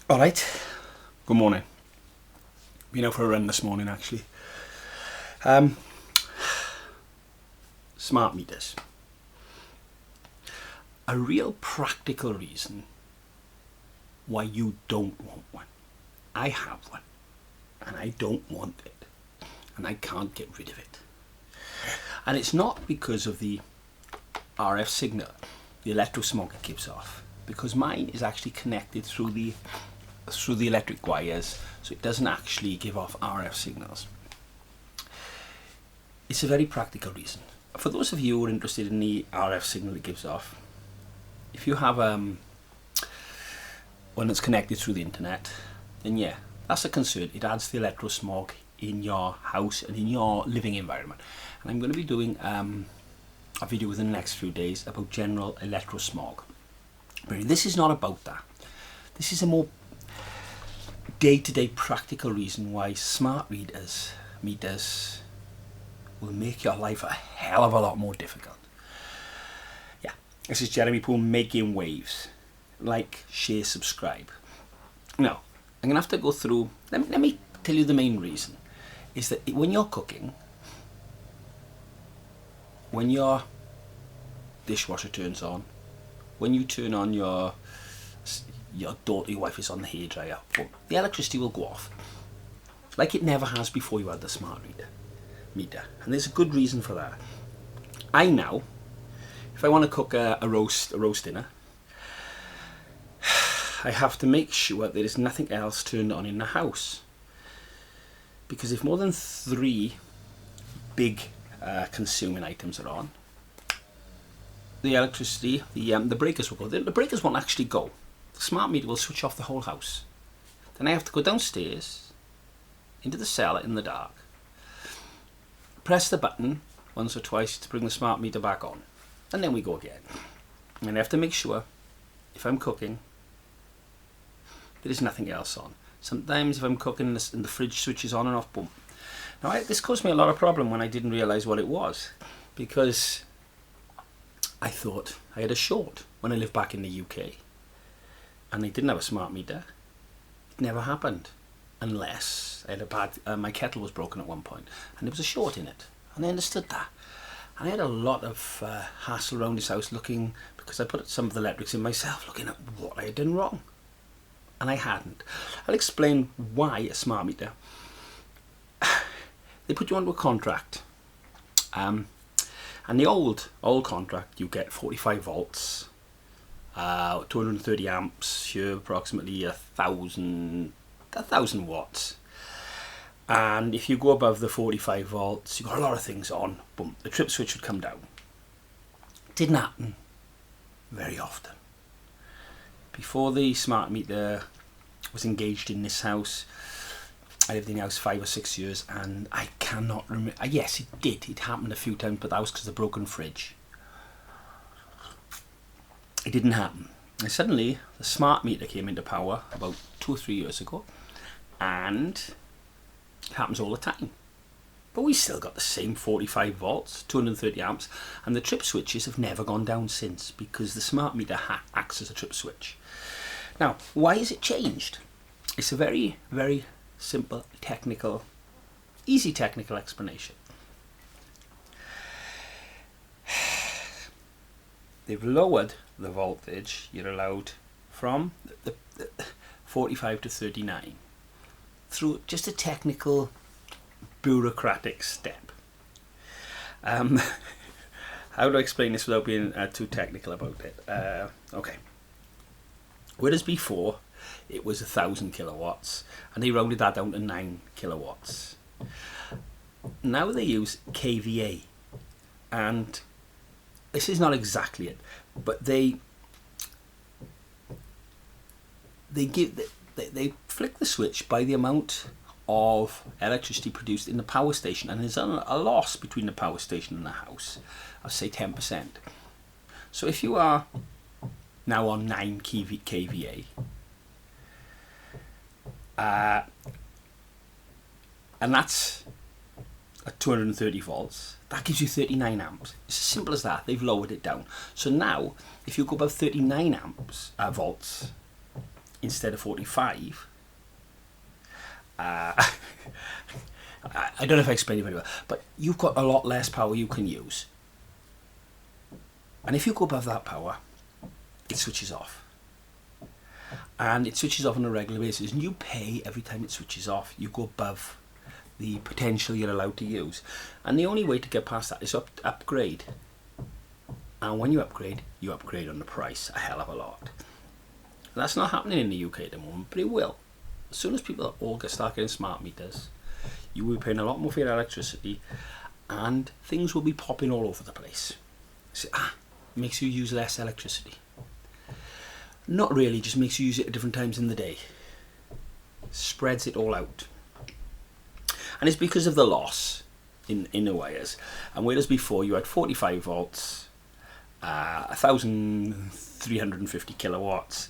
Alright, good morning. Been out for a run this morning actually. Smart meters. A real practical reason why you don't want one. I have one and I don't want it and I can't get rid of it. And it's not because of the RF signal, the electrosmog it gives off, because mine is actually connected through the electric wires, so it doesn't actually give off RF signals. It's a very practical reason. For those of you who are interested in the RF signal it gives off, if you have one that's connected through the internet, then yeah, that's a concern. It adds the electrosmog in your house and in your living environment. And I'm going to be doing a video within the next few days about general electrosmog. But this is not about that. This is a more day-to-day practical reason why smart meters will make your life a hell of a lot more difficult. Yeah, this is Jeremy Poole making waves. Like, share, subscribe. Now, I'm gonna have to go through. Let me tell you the main reason is that when you're cooking, when your dishwasher turns on, when you turn on your daughter, your wife is on the hairdryer, the electricity will go off like it never has before you had the smart meter, and there's a good reason for that. I now, if I want to cook a roast dinner, I have to make sure there is nothing else turned on in the house, because if more than 3 big consuming items are on, the electricity, the breakers will go. The breakers won't actually go. The smart meter will switch off the whole house. Then I have to go downstairs into the cellar in the dark, press the button once or twice to bring the smart meter back on, and then we go again. And I have to make sure, if I'm cooking, there is nothing else on. Sometimes if I'm cooking and the fridge switches on and off, boom. Now this caused me a lot of problem when I didn't realise what it was, because I thought I had a short when I lived back in the UK and I didn't have a smart meter. It never happened unless I had a bad, my kettle was broken at one point and there was a short in it, and I understood that. And I had a lot of hassle around this house looking, because I put some of the electrics in myself, looking at what I had done wrong. And I hadn't. I'll explain why a smart meter. They put you onto a contract. And the old contract, you get 45 volts, 230 amps, here approximately 1,000 watts. And if you go above the 45 volts, you've got a lot of things on, boom, the trip switch would come down. Didn't happen very often. Before the smart meter was engaged in this house, I lived in the house 5 or 6 years, and I cannot remember. Yes, it did. It happened a few times, but that was because of the broken fridge. It didn't happen. And suddenly, the smart meter came into power about 2 or 3 years ago, and it happens all the time. But we still got the same 45 volts, 230 amps, and the trip switches have never gone down since, because the smart meter acts as a trip switch. Now, why has it changed? It's a very, very simple, technical, easy technical explanation. They've lowered the voltage you're allowed from the 45 to 39 through just a technical, bureaucratic step. How do I explain this without being too technical about it? Okay. Whereas before it was 1,000 kilowatts, and they rounded that down to 9 kilowatts. Now they use kVA, and this is not exactly it, but they flick the switch by the amount of electricity produced in the power station, and there's a loss between the power station and the house of say 10%. So if you are now on 9 kVA, and that's at 230 volts, that gives you 39 amps. It's as simple as that. They've lowered it down. So now, if you go above 39 volts, instead of 45, I don't know if I explained it very well, but you've got a lot less power you can use. And if you go above that power, it switches off. And it switches off on a regular basis, and you pay every time it switches off. You go above the potential you're allowed to use. And the only way to get past that is upgrade. And when you upgrade on the price a hell of a lot. And that's not happening in the UK at the moment, but it will. As soon as people all start getting smart meters, you will be paying a lot more for your electricity, and things will be popping all over the place. So, it makes you use less electricity. Not really, just makes you use it at different times in the day. Spreads it all out. And it's because of the loss in the wires. And whereas before you had 45 volts, 1,350 kilowatts,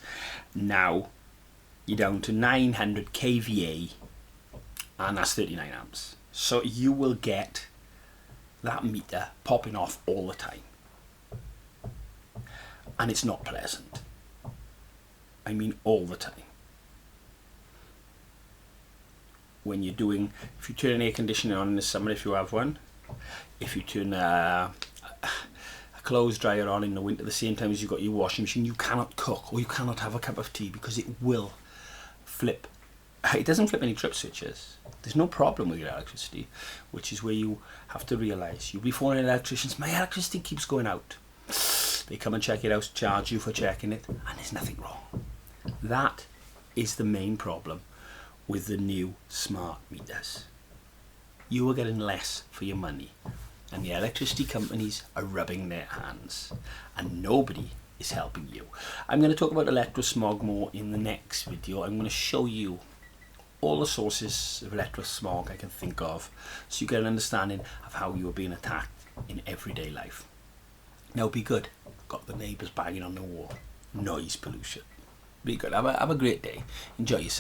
now you're down to 900 kVA, and that's 39 amps. So you will get that meter popping off all the time. And it's not pleasant. I mean all the time. When you're doing, if you turn an air conditioner on in the summer, if you have one, if you turn a clothes dryer on in the winter, the same time as you've got your washing machine, you cannot cook or you cannot have a cup of tea because it will flip. It doesn't flip any trip switches. There's no problem with your electricity, which is where you have to realise. You'll be phoning electricians, my electricity keeps going out. They come and check it out, charge you for checking it, and there's nothing wrong. That is the main problem with the new smart meters. You are getting less for your money, and the electricity companies are rubbing their hands, and nobody is helping you. I'm going to talk about electrosmog more in the next video. I'm going to show you all the sources of electrosmog I can think of, so you get an understanding of how you are being attacked in everyday life. Now be good. Got the neighbours banging on the wall. Noise pollution. Be good. Have a great day. Enjoy yourself.